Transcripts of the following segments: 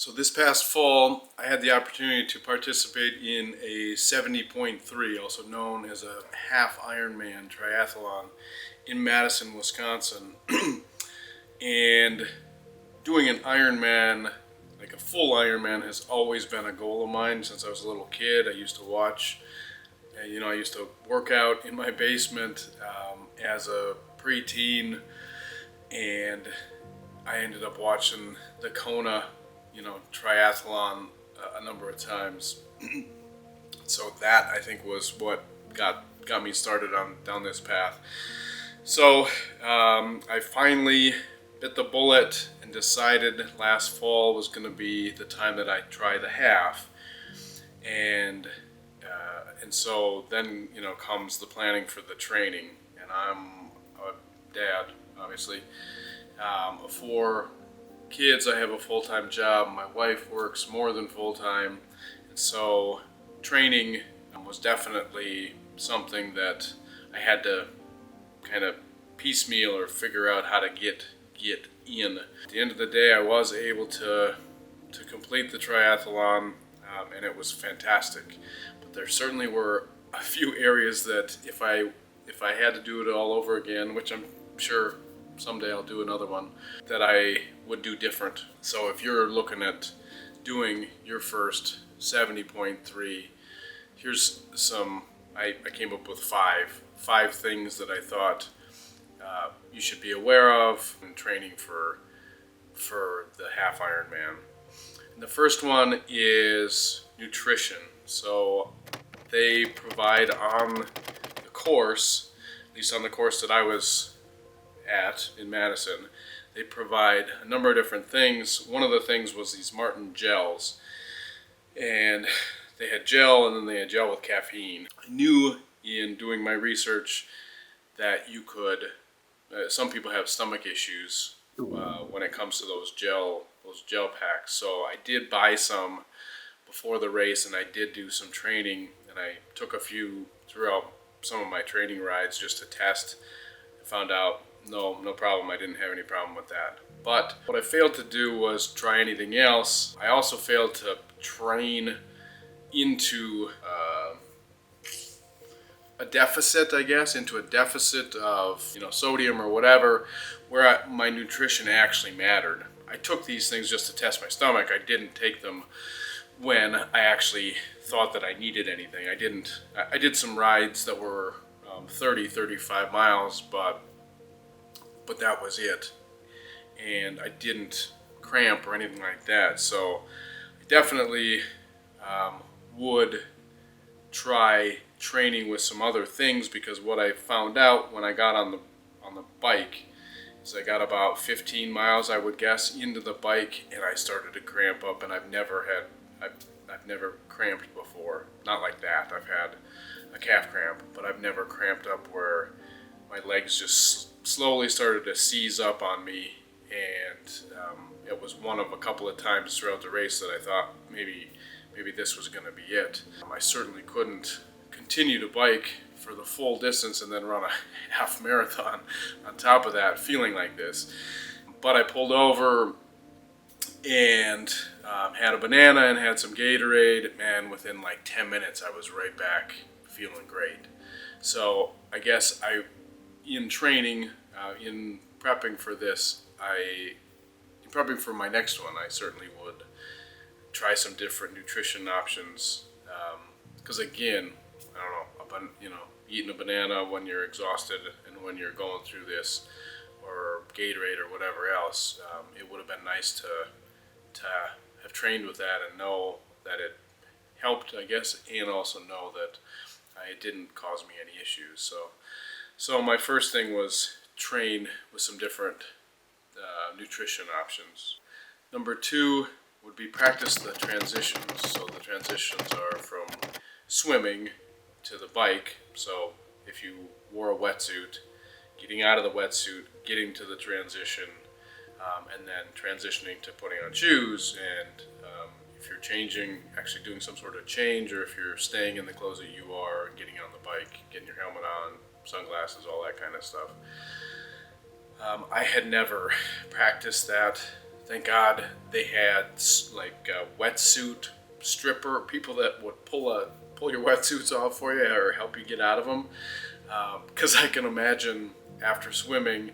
So this past fall, I had the opportunity to participate in a 70.3, also known as a Half Ironman triathlon in Madison, Wisconsin. And doing an Ironman, like a full Ironman, has always been a goal of mine since I was a little kid. I used to watch, I used to work out in my basement as a preteen, and I ended up watching the Kona triathlon a number of times. So that, I think, was what got me started on down this path. So I finally bit the bullet and decided last fall was going to be the time that I try the half, and so then comes the planning for the training. And I'm a dad, obviously, of 4 kids. I have a full-time job. My wife works more than full-time, and so training was definitely something that I had to kind of piecemeal or figure out how to get in. At the end of the day, I was able to complete the triathlon, and it was fantastic. But there certainly were a few areas that if I had to do it all over again, which I'm sure someday I'll do another one, that I would do different. So if you're looking at doing your first 70.3, here's some, I came up with five things that I thought you should be aware of in training for the Half Ironman. And the first one is nutrition. So they provide on the course, at least on the course that I was at in Madison, they provide a number of different things. One of the things was these Martin gels, and they had gel, and then they had gel with caffeine. I knew in doing my research that you could, some people have stomach issues when it comes to those gel packs. So I did buy some before the race, and I did do some training, and I took a few throughout some of my training rides just to test. I found out no problem. I didn't have any problem with that. But what I failed to do was try anything else. I also failed to train into a deficit, into a deficit of sodium or whatever, where my nutrition actually mattered. I took these things just to test my stomach. I didn't take them when I actually thought that I needed anything. I did some rides that were 35 miles, but that was it. And I didn't cramp or anything like that. So I definitely would try training with some other things, because what I found out when I got on the bike is I got about 15 miles, I would guess, into the bike, and I started to cramp up, and I've never cramped before. Not like that. I've had a calf cramp, but I've never cramped up where my legs just slowly started to seize up on me, and it was one of a couple of times throughout the race that I thought maybe this was going to be it. I certainly couldn't continue to bike for the full distance and then run a half marathon on top of that feeling like this. But I pulled over and had a banana and had some Gatorade, and within like 10 minutes I was right back feeling great. So I guess in training, in prepping for this, in prepping for my next one, I certainly would try some different nutrition options. Because again, I don't know, eating a banana when you're exhausted and when you're going through this, or Gatorade or whatever else, it would have been nice to have trained with that and know that it helped, I guess, and also know that it didn't cause me any issues. So my first thing was train with some different nutrition options. Number 2 would be practice the transitions. So the transitions are from swimming to the bike. So if you wore a wetsuit, getting out of the wetsuit, getting to the transition, and then transitioning to putting on shoes, and if you're changing, actually doing some sort of change, or if you're staying in the clothes that you are, getting on the bike, getting your helmet on, sunglasses, all that kind of stuff. I had never practiced that thank God they had like wetsuit stripper people that would pull your wetsuits off for you or help you get out of them. Because I can imagine after swimming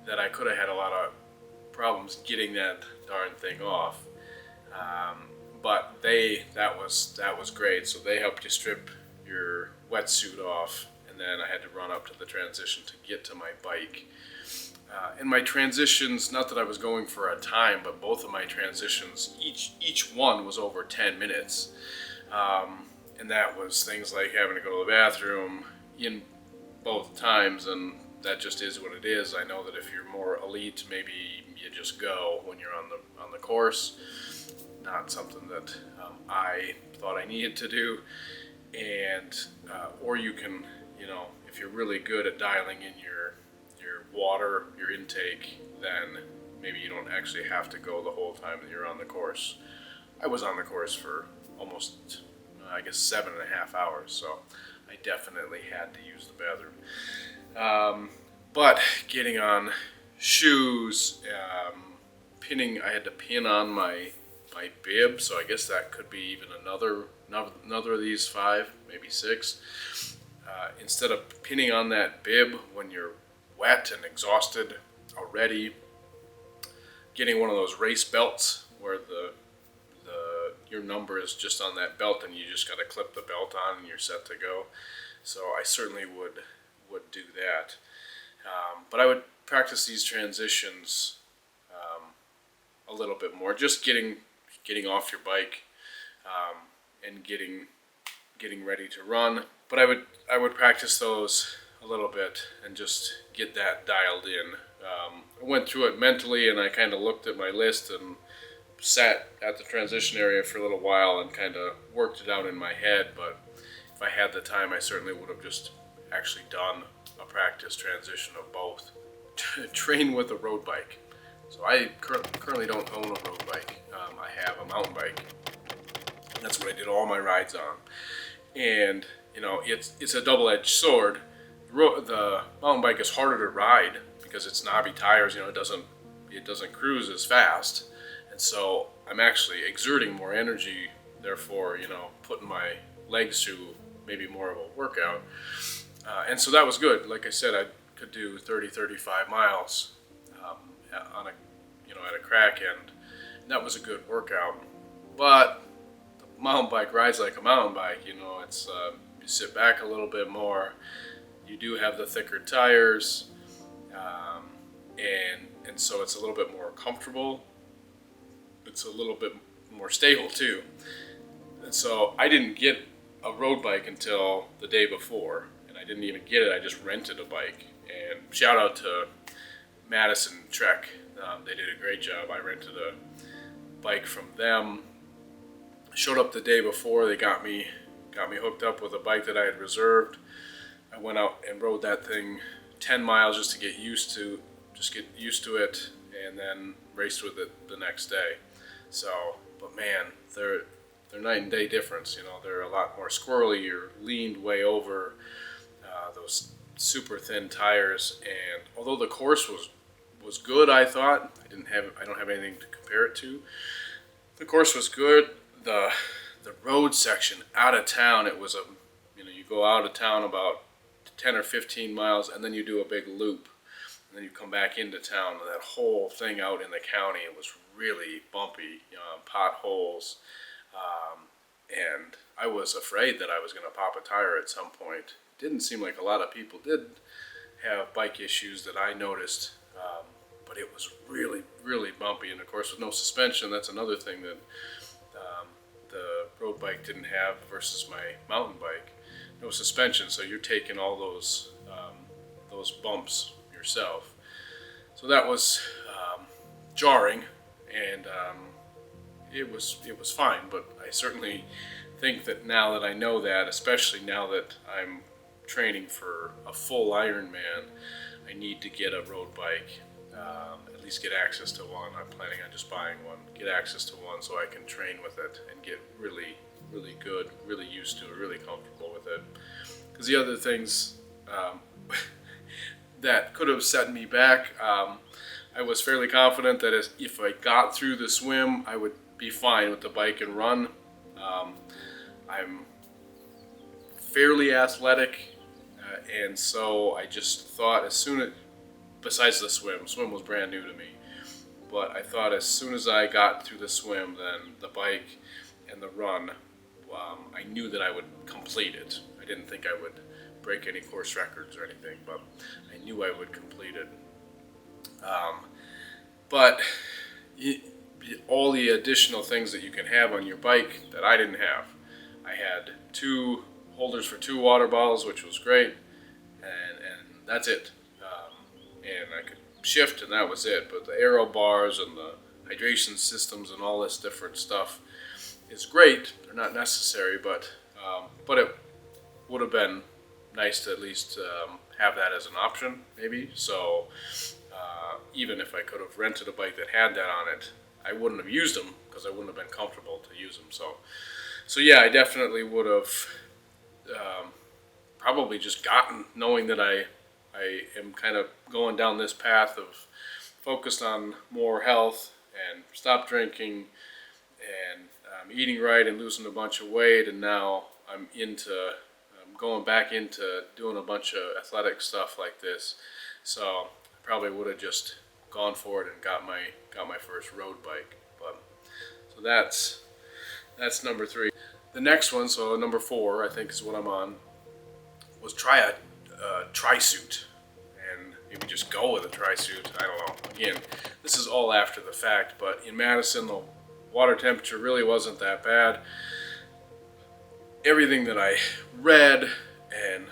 that I could have had a lot of problems getting that darn thing off. But that was great. So they helped you strip your wetsuit off, and then I had to run up to the transition to get to my bike. And my transitions, not that I was going for a time, but both of my transitions, each one was over 10 minutes. And that was things like having to go to the bathroom in both times, and that just is what it is. I know that if you're more elite, maybe you just go when you're on the course. Not something that I thought I needed to do. And or you can, if you're really good at dialing in your water, your intake, then maybe you don't actually have to go the whole time that you're on the course. I was on the course for almost, I guess, 7.5 hours, so I definitely had to use the bathroom. But getting on shoes, I had to pin on my bib, so I guess that could be even another of these 5, maybe 6. Instead of pinning on that bib when you're wet and exhausted already, getting one of those race belts where your number is just on that belt and you just got to clip the belt on and you're set to go. So I certainly would do that. But I would practice these transitions a little bit more, just getting off your bike and getting ready to run. But I would practice those a little bit and just get that dialed in. I went through it mentally, and I kind of looked at my list and sat at the transition area for a little while and kind of worked it out in my head. But if I had the time, I certainly would have just actually done a practice transition of both. Train with a road bike. So I currently don't own a road bike. I have a mountain bike. That's what I did all my rides on. And it's a double-edged sword. The mountain bike is harder to ride because it's knobby tires. It doesn't cruise as fast, and so I'm actually exerting more energy. Therefore, putting my legs through maybe more of a workout. And so that was good. Like I said, I could do 30-35 miles on at a crack end. And that was a good workout. But the mountain bike rides like a mountain bike. It's you sit back a little bit more. You do have the thicker tires, and so it's a little bit more comfortable. It's a little bit more stable too. And so I didn't get a road bike until the day before, and I didn't even get it. I just rented a bike. And shout out to Madison Trek. They did a great job. I rented a bike from them. Showed up the day before. They got me hooked up with a bike that I had reserved. I went out and rode that thing 10 miles just to get used to it, and then raced with it the next day. So, but man, they're night and day difference. They're a lot more squirrely. You're leaned way over. Those super thin tires, and although the course was good, I thought I don't have anything to compare it to. The course was good. The road section out of town, it was you go out of town about 10 or 15 miles, and then you do a big loop, and then you come back into town. And that whole thing out in the county, it was really bumpy, potholes, and I was afraid that I was going to pop a tire at some point. It didn't seem like a lot of people did have bike issues that I noticed, but it was really, really bumpy. And of course, with no suspension, that's another thing that the road bike didn't have versus my mountain bike. No suspension, so you're taking all those bumps yourself. So that was jarring, and it was fine. But I certainly think that now that I know that, especially now that I'm training for a full Ironman, I need to get a road bike. At least get access to one. I'm planning on just buying one. Get access to one so I can train with it and get really, really good, really used to it, really comfortable with it. Because the other things that could have set me back, I I was fairly confident that if I got through the swim, I would be fine with the bike and run. I'm fairly athletic, and so I just thought besides the swim was brand new to me, but I thought as soon as I got through the swim, then the bike and the run, I knew that I would complete it. I didn't think I would break any course records or anything, but I knew I would complete it. But all the additional things that you can have on your bike that I didn't have. I had 2 holders for 2 water bottles, which was great, and that's it. And I could shift, and that was it. But the aero bars and the hydration systems and all this different stuff is great. They're not necessary, but it would have been nice to at least have that as an option, maybe. So even if I could have rented a bike that had that on it, I wouldn't have used them because I wouldn't have been comfortable to use them. So yeah, I definitely would have probably just gotten, knowing that I am kind of going down this path of focused on more health and stop drinking and eating right and losing a bunch of weight, and now I'm going back into doing a bunch of athletic stuff like this. So I probably would have just gone for it and got my first road bike. But so that's number 3. The next one, so number 4, I think is what I'm on, was try a tri-suit, and maybe just go with a tri-suit. I don't know. Again, this is all after the fact, but in Madison, the water temperature really wasn't that bad. Everything that I read and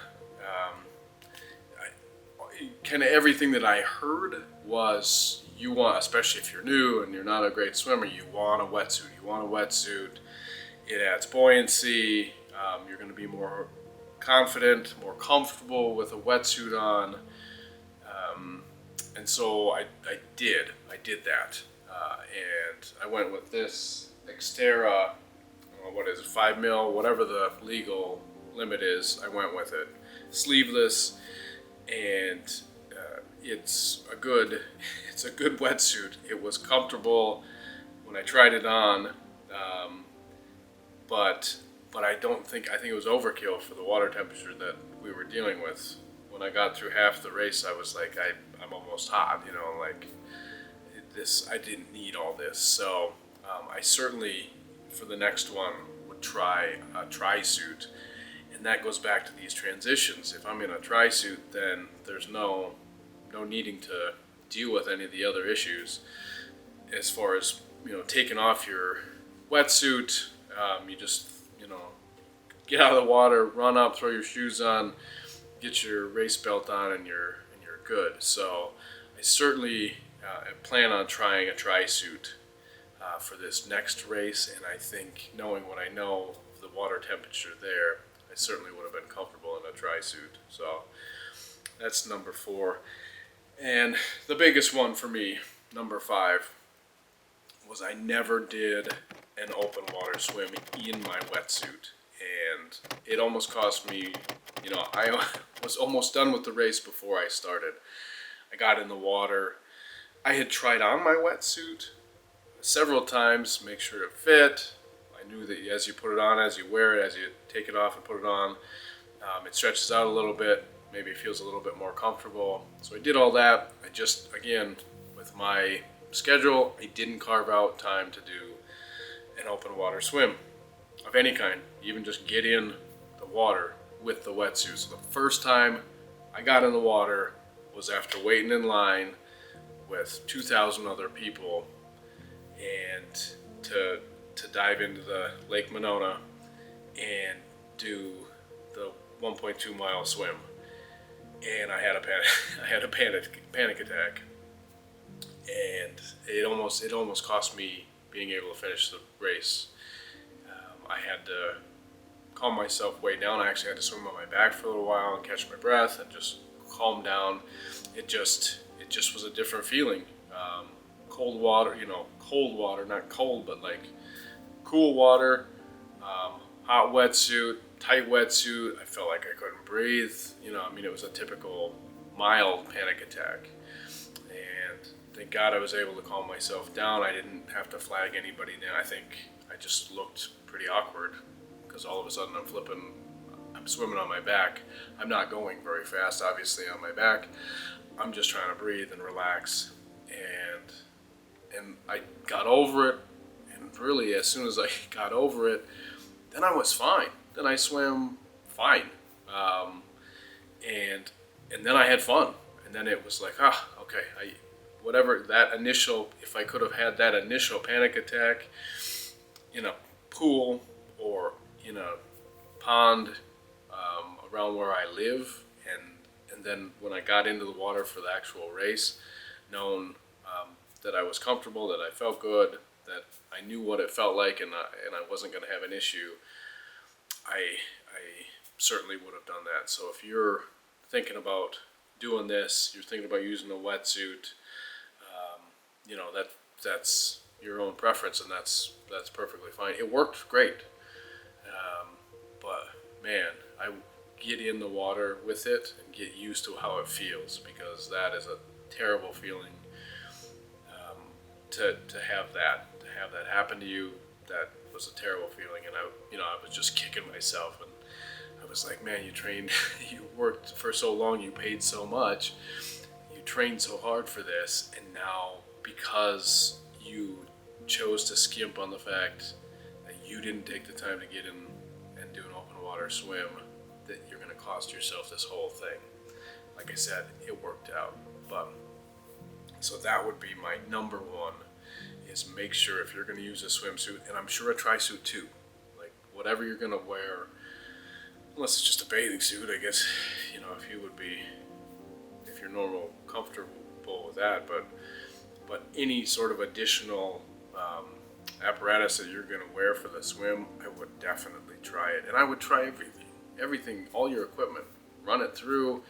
kind of everything that I heard was you want, especially if you're new and you're not a great swimmer, you want a wetsuit. You want a wetsuit. It adds buoyancy. You're going to be more confident, more comfortable with a wetsuit on. And so I did that. And I went with this Xterra, what is it, 5 mil, whatever the legal limit is, I went with it. Sleeveless, and it's a good wetsuit. It was comfortable when I tried it on, but I think it was overkill for the water temperature that we were dealing with. When I got through half the race, I was like, I'm almost hot, like this. I didn't need all this, so I certainly for the next one would try a tri-suit. And that goes back to these transitions. If I'm in a tri-suit, then there's no needing to deal with any of the other issues as far as taking off your wetsuit. You just get out of the water, run up, throw your shoes on, get your race belt on, and you're good. So I certainly plan on trying a tri-suit for this next race, and I think knowing what I know of the water temperature there, I certainly would have been comfortable in a tri-suit. So that's number 4. And the biggest one for me, number 5, was I never did an open water swim in my wetsuit. And it almost cost me, I was almost done with the race before I started. I got in the water. I had tried on my wetsuit several times, make sure it fit. I knew that as you put it on, as you wear it, as you take it off and put it on, it stretches out a little bit. Maybe it feels a little bit more comfortable. So I did all that. I just, again, with my schedule, I didn't carve out time to do an open water swim of any kind, even just get in the water with the wetsuit. So the first time I got in the water was after waiting in line with 2,000 other people and to dive into the Lake Monona and do the 1.2 mile swim. And I had a panic attack, and it almost cost me being able to finish the race. I had to calm myself way down. I actually had to swim on my back for a little while and catch my breath and just calm down. It just was a different feeling. Cold water, not cold, but like cool water, hot wetsuit, tight wetsuit. I felt like I couldn't breathe. It was a typical mild panic attack. And thank God I was able to calm myself down. I didn't have to flag anybody down. I think I just looked pretty awkward because all of a sudden I'm swimming on my back. I'm not going very fast, obviously, on my back. I'm just trying to breathe and relax. And I got over it. And really, as soon as I got over it, then I was fine. Then I swam fine. Um, and then I had fun. And then it was like, okay, whatever that initial, if I could have had that initial panic attack in a pool or in a pond around where I live, and then when I got into the water for the actual race, knowing that I was comfortable, that I felt good, that I knew what it felt like, and I wasn't going to have an issue, I certainly would have done that. So if you're thinking about doing this, you're thinking about using a wetsuit, that's your own preference, and that's perfectly fine. It worked great, but man, I get in the water with it and get used to how it feels, because that is a terrible feeling. To have that happen to you, that was a terrible feeling, and I was just kicking myself, and I was like, man, you trained, you worked for so long, you paid so much, you trained so hard for this, and now because you chose to skimp on the fact that you didn't take the time to get in and do an open water swim, that you're going to cost yourself this whole thing. Like I said, it worked out, but so that would be my number one, is make sure if you're going to use a swimsuit, and I'm sure a tri-suit too, like whatever you're going to wear, unless it's just a bathing suit, I guess, if you're normal, comfortable with that, but any sort of additional apparatus that you're going to wear for the swim, I would definitely try it. And I would try everything, all your equipment, run it through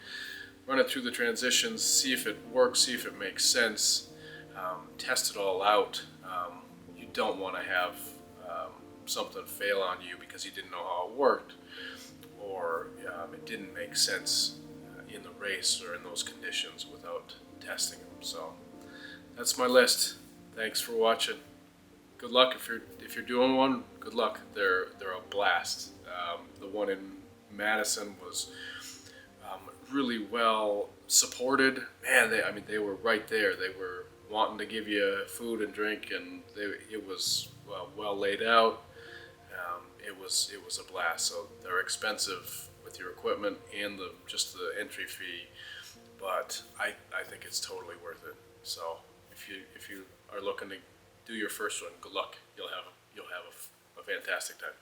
the transitions, see if it works, see if it makes sense, test it all out. You don't want to have something fail on you because you didn't know how it worked, or it didn't make sense in the race or in those conditions without testing them. So that's my list. Thanks for watching. Good luck if you're doing one. Good luck. They're a blast. The one in Madison was really well supported. Man, they were right there. They were wanting to give you food and drink, and it was well laid out. It was a blast. So they're expensive with your equipment and just the entry fee, but I think it's totally worth it. So if you are looking to do your first one, good luck. You'll have a fantastic time.